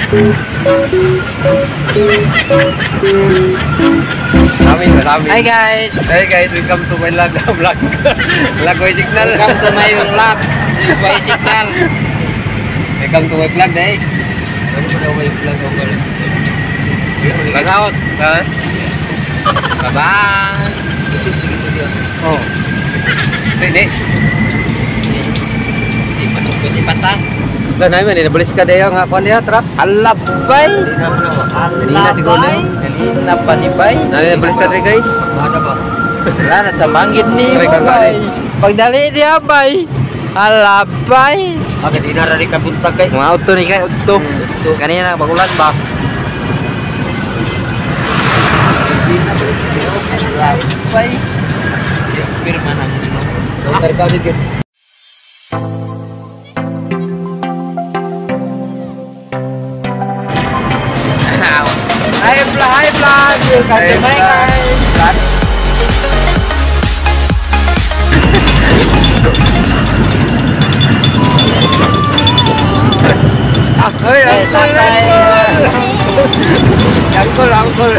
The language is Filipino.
Hi guys. Hey guys, welcome to my vlog. Vlog signal. Welcome to my vlog. By signal. Welcome to my vlog deh. Kamu sudah my vlog over. Vlog out. Ha? Bye. Oh. Ini. Di patah. Dan namin ini belis ka dayo nga kon dia trap. Alabay. Kanina siguro. Kanina pa ni bay. Namin belis ka guys. Ada ba? Wala na tamanggit ni. Bay. Pagdali dia bay. Alabay. Agad inara di kabuntag kay. Mga auto ni kay auto. Kanina na bagulan ba? Alabay. Pirma nang dino. Terkau dikit. Hai vlog, welcome to my guys. Angkul.